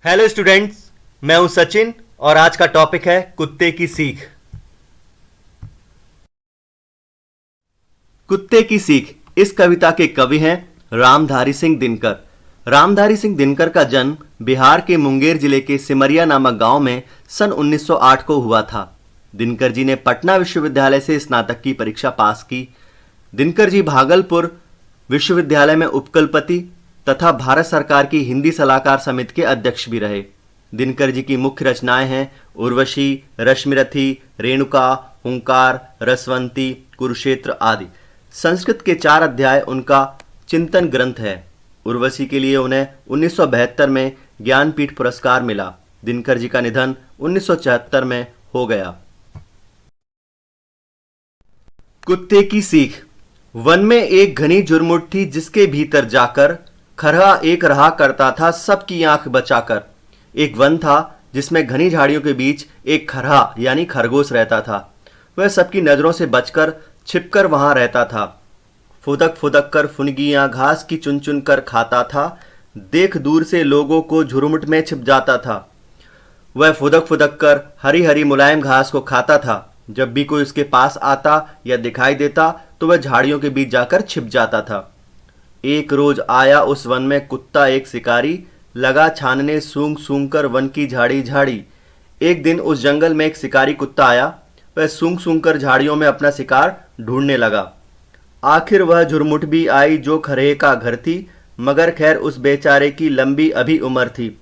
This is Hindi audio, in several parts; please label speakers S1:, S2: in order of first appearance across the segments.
S1: हेलो स्टूडेंट्स, मैं हूं सचिन और आज का टॉपिक है कुत्ते की सीख। कुत्ते की सीख इस कविता के कवि हैं रामधारी सिंह दिनकर। रामधारी सिंह दिनकर का जन्म बिहार के मुंगेर जिले के सिमरिया नामक गांव में सन 1908 को हुआ था। दिनकर जी ने पटना विश्वविद्यालय से स्नातक की परीक्षा पास की। दिनकर जी भागलपुर विश्वविद्यालय में उपकुलपति तथा भारत सरकार की हिंदी सलाहकार समिति के अध्यक्ष भी रहे। दिनकर जी की मुख्य रचनाएं हैं उर्वशी, रश्मिरथी, रेणुका, हुंकार, रसवंती, कुरुक्षेत्र आदि। संस्कृत के 4 अध्याय उनका चिंतन ग्रंथ है। उर्वशी के लिए उन्हें 1972 में ज्ञानपीठ पुरस्कार मिला। दिनकर जी का निधन 1974 में हो गया। कुत्ते की सीख। वन में एक घनी झुरमुट थी जिसके भीतर जाकर खरहा एक रहा करता था सबकी आंख बचाकर। एक वन था जिसमें घनी झाड़ियों के बीच एक खरहा यानी खरगोश रहता था। वह सबकी नजरों से बचकर छिपकर वहां रहता था। फुदक फुदक कर फुनगियां घास की चुन चुन कर खाता था। देख दूर से लोगों को झुरमुट में छिप जाता था। वह फुदक फुदक कर हरी हरी मुलायम घास को खाता था। जब भी कोई उसके पास आता या दिखाई देता तो वह झाड़ियों के बीच जाकर छिप जाता था। एक रोज आया उस वन में कुत्ता एक शिकारी, लगा छानने सूंघ सूंघ कर वन की झाड़ी झाड़ी। एक दिन उस जंगल में एक शिकारी कुत्ता आया। वह सूंघ सूंघ कर झाड़ियों में अपना शिकार ढूंढने लगा। आखिर वह झुरमुट भी आई जो खरहे का घर थी, मगर खैर उस बेचारे की लंबी अभी उम्र थी।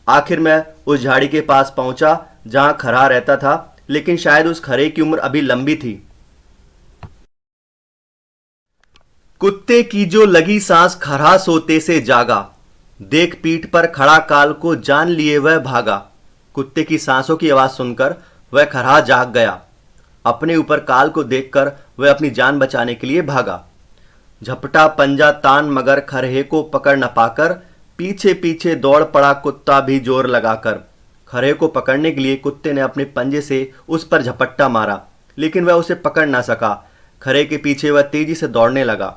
S1: आखिर मैं उस झाड़ी के पास पहुंचा जहां खरहा रहता था, लेकिन शायद उस खरहे की उम्र अभी लंबी थी। कुत्ते की जो लगी सांस खरहा सोते से जागा, देख पीठ पर खड़ा काल को जान लिए वह भागा। कुत्ते की सांसों की आवाज सुनकर वह खरहा जाग गया। अपने ऊपर काल को देखकर वह अपनी जान बचाने के लिए भागा। झपटा पंजा तान मगर खरहे को पकड़ न पाकर पीछे पीछे दौड़ पड़ा कुत्ता भी जोर लगाकर। खरहे को पकड़ने के लिए कुत्ते ने अपने पंजे से उस पर झपट्टा मारा, लेकिन वह उसे पकड़ न सका। खरहे के पीछे वह तेजी से दौड़ने लगा।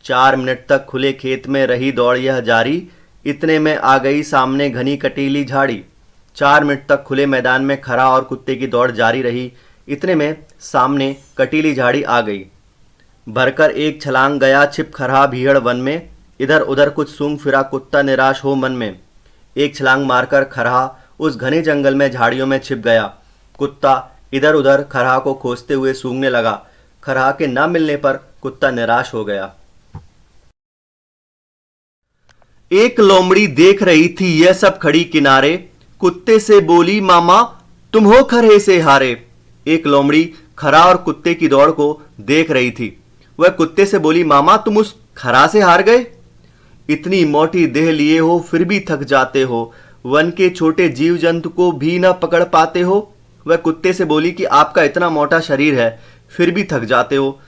S1: 4 मिनट तक खुले खेत में रही दौड़ यह जारी। इतने में आ गई सामने घनी कटीली झाड़ी। 4 मिनट तक खुले मैदान में खरहा और कुत्ते की दौड़ जारी रही। इतने में सामने कटीली झाड़ी आ गई। भरकर एक छलांग गया छिप खरहा भीड़ वन में। इधर उधर कुछ सूंघ फिरा कुत्ता निराश हो मन में। एक छलांग मारकर खरहा उस घने जंगल में झाड़ियों में छिप गया। कुत्ता इधर उधर खरहा को खोजते हुए सूंघने लगा। खरहा के न मिलने पर कुत्ता निराश हो गया। एक लोमड़ी देख रही थी यह सब खड़ी किनारे, कुत्ते से बोली मामा तुम हो खरहे से हारे। एक लोमड़ी खरहा और कुत्ते की दौड़ को देख रही थी। वह कुत्ते से बोली मामा तुम उस खरहा से हार गए। इतनी मोटी देह लिए हो फिर भी थक जाते हो, वन के छोटे जीव जंतु को भी न पकड़ पाते हो। वह कुत्ते से बोली कि आपका इतना मोटा शरीर है फिर भी थक जाते हो,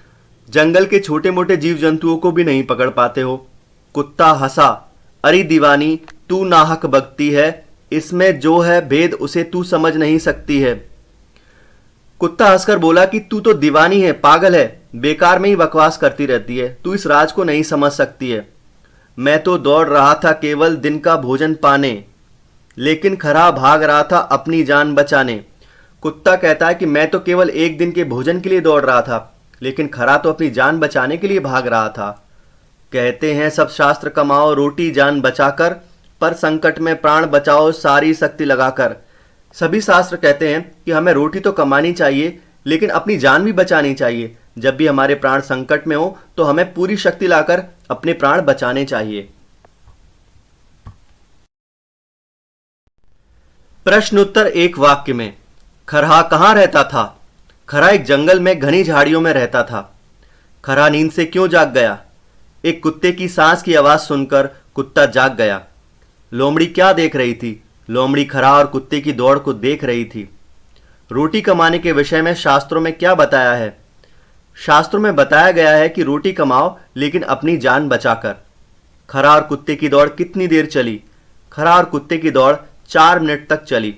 S1: जंगल के छोटे मोटे जीव जंतुओं को भी नहीं पकड़ पाते हो। कुत्ता हंसा, अरे दीवानी तू नाहक बकती है, इसमें जो है भेद उसे तू समझ नहीं सकती है। कुत्ता हंसकर बोला कि तू तो दीवानी है, पागल है, बेकार में ही बकवास करती रहती है, तू इस राज को नहीं समझ सकती है। मैं तो दौड़ रहा था केवल दिन का भोजन पाने, लेकिन खरहा भाग रहा था अपनी जान बचाने। कुत्ता कहता है कि मैं तो केवल एक दिन के भोजन के लिए दौड़ रहा था, लेकिन खरहा तो अपनी जान बचाने के लिए भाग रहा था। कहते हैं सब शास्त्र कमाओ रोटी जान बचाकर, पर संकट में प्राण बचाओ सारी शक्ति लगाकर। सभी शास्त्र कहते हैं कि हमें रोटी तो कमानी चाहिए, लेकिन अपनी जान भी बचानी चाहिए। जब भी हमारे प्राण संकट में हो तो हमें पूरी शक्ति लाकर अपने प्राण बचाने चाहिए। प्रश्न उत्तर एक वाक्य में। खरहा कहाँ रहता था? खरहा एक जंगल में घनी झाड़ियों में रहता था। खरहा नींद से क्यों जाग गया? एक कुत्ते की सांस की आवाज सुनकर कुत्ता जाग गया। लोमड़ी क्या देख रही थी? लोमड़ी खरहा और कुत्ते की दौड़ को देख रही थी। रोटी कमाने के विषय में शास्त्रों में क्या बताया है? शास्त्रों में बताया गया है कि रोटी कमाओ लेकिन अपनी जान बचाकर। खरहा और कुत्ते की दौड़ कितनी देर चली? खरहा और कुत्ते की दौड़ 4 मिनट तक चली।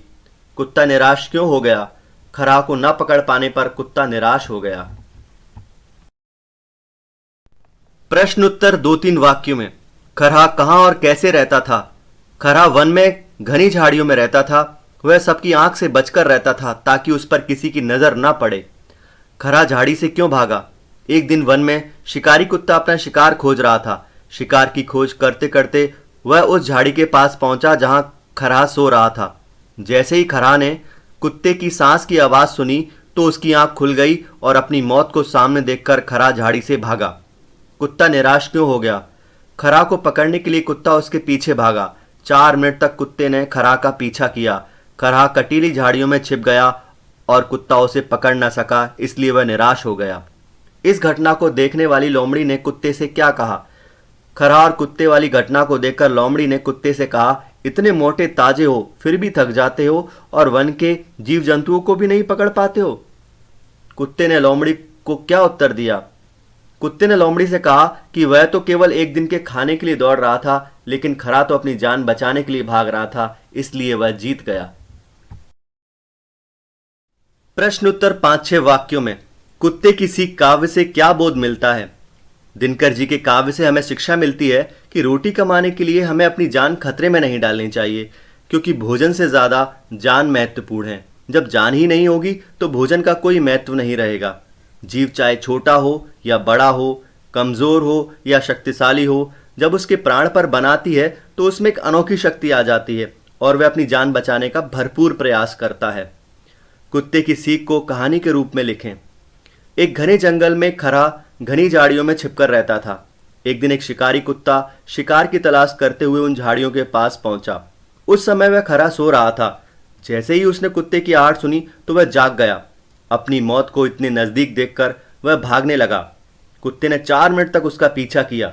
S1: कुत्ता निराश क्यों हो गया? खरहा को न पकड़ पाने पर कुत्ता निराश हो गया। प्रश्न उत्तर 2-3 वाक्यों में। खरहा कहाँ और कैसे रहता था? खरहा वन में घनी झाड़ियों में रहता था, वह सबकी आंख से बचकर रहता था ताकि उस पर किसी की नजर न पड़े। खरा झाड़ी से क्यों भागा? एक दिन वन में शिकारी कुत्ता अपना शिकार खोज रहा था। शिकार की खोज करते करते वह उस झाड़ी के पास पहुंचा जहां खरहा सो रहा था। जैसे ही खरहा ने कुत्ते की सांस की आवाज सुनी तो उसकी आंख खुल गई और अपनी मौत को सामने देखकर खरहा झाड़ी से भागा। कुत्ता निराश क्यों हो गया? खरहा को पकड़ने के लिए कुत्ता उसके पीछे भागा। 4 मिनट तक कुत्ते ने खरहा का पीछा किया। खरहा कटीली झाड़ियों में छिप गया और कुत्ता उसे पकड़ न सका, इसलिए वह निराश हो गया। इस घटना को देखने वाली लोमड़ी ने कुत्ते से क्या कहा? खरहा और कुत्ते वाली घटना को देखकर लोमड़ी ने कुत्ते से कहा, इतने मोटे ताजे हो फिर भी थक जाते हो और वन के जीव जंतुओं को भी नहीं पकड़ पाते हो। कुत्ते ने लोमड़ी को क्या उत्तर दिया? कुत्ते ने लोमड़ी से कहा कि वह तो केवल एक दिन के खाने के लिए दौड़ रहा था, लेकिन खरहा तो अपनी जान बचाने के लिए भाग रहा था, इसलिए वह जीत गया। प्रश्न उत्तर 5-6 वाक्यों में कुत्ते की सीख काव्य से क्या बोध मिलता है? दिनकर जी के काव्य से हमें शिक्षा मिलती है कि रोटी कमाने के लिए हमें अपनी जान खतरे में नहीं डालनी चाहिए, क्योंकि भोजन से ज्यादा जान महत्वपूर्ण है। जब जान ही नहीं होगी तो भोजन का कोई महत्व नहीं रहेगा। जीव चाहे छोटा हो या बड़ा हो, कमजोर हो या शक्तिशाली हो, जब उसके प्राण पर बनाती है तो उसमें एक अनोखी शक्ति आ जाती है और वह अपनी जान बचाने का भरपूर प्रयास करता है। कुत्ते की सीख को कहानी के रूप में लिखें। एक घने जंगल में खरहा घनी झाड़ियों में छिपकर रहता था। एक दिन एक शिकारी कुत्ता शिकार की तलाश करते हुए उन झाड़ियों के पास पहुंचा। उस समय वह खरहा सो रहा था। जैसे ही उसने कुत्ते की आहट सुनी तो वह जाग गया। अपनी मौत को इतने नजदीक देखकर वह भागने लगा। कुत्ते ने 4 मिनट तक उसका पीछा किया।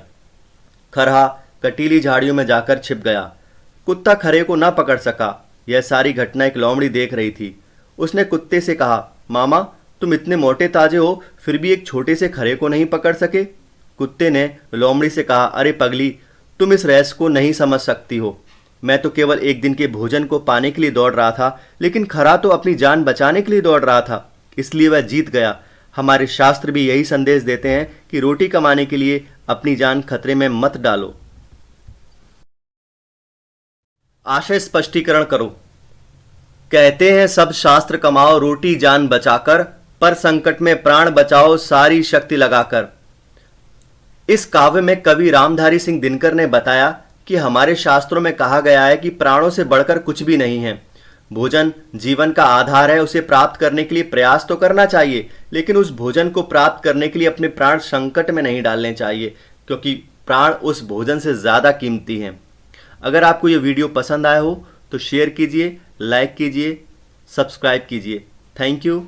S1: खरहा कटीली झाड़ियों में जाकर छिप गया। कुत्ता खरहे को न पकड़ सका। यह सारी घटना एक लोमड़ी देख रही थी। उसने कुत्ते से कहा, मामा, तुम इतने मोटे ताजे हो फिर भी एक छोटे से खरहे को नहीं पकड़ सके। कुत्ते ने लोमड़ी से कहा, अरे पगली, तुम इस रहस्य को नहीं समझ सकती हो। मैं तो केवल एक दिन के भोजन को पाने के लिए दौड़ रहा था, लेकिन खरहा तो अपनी जान बचाने के लिए दौड़ रहा था, इसलिए वह जीत गया। हमारे शास्त्र भी यही संदेश देते हैं कि रोटी कमाने के लिए अपनी जान खतरे में मत डालो। आशय स्पष्टीकरण करो। कहते हैं सब शास्त्र कमाओ रोटी जान बचाकर, पर संकट में प्राण बचाओ सारी शक्ति लगाकर। इस काव्य में कवि रामधारी सिंह दिनकर ने बताया कि हमारे शास्त्रों में कहा गया है कि प्राणों से बढ़कर कुछ भी नहीं है। भोजन जीवन का आधार है, उसे प्राप्त करने के लिए प्रयास तो करना चाहिए, लेकिन उस भोजन को प्राप्त करने के लिए अपने प्राण संकट में नहीं डालने चाहिए, क्योंकि प्राण उस भोजन से ज्यादा कीमती हैं। अगर आपको यह वीडियो पसंद आया हो तो शेयर कीजिए, लाइक कीजिए, सब्सक्राइब कीजिए। Thank you.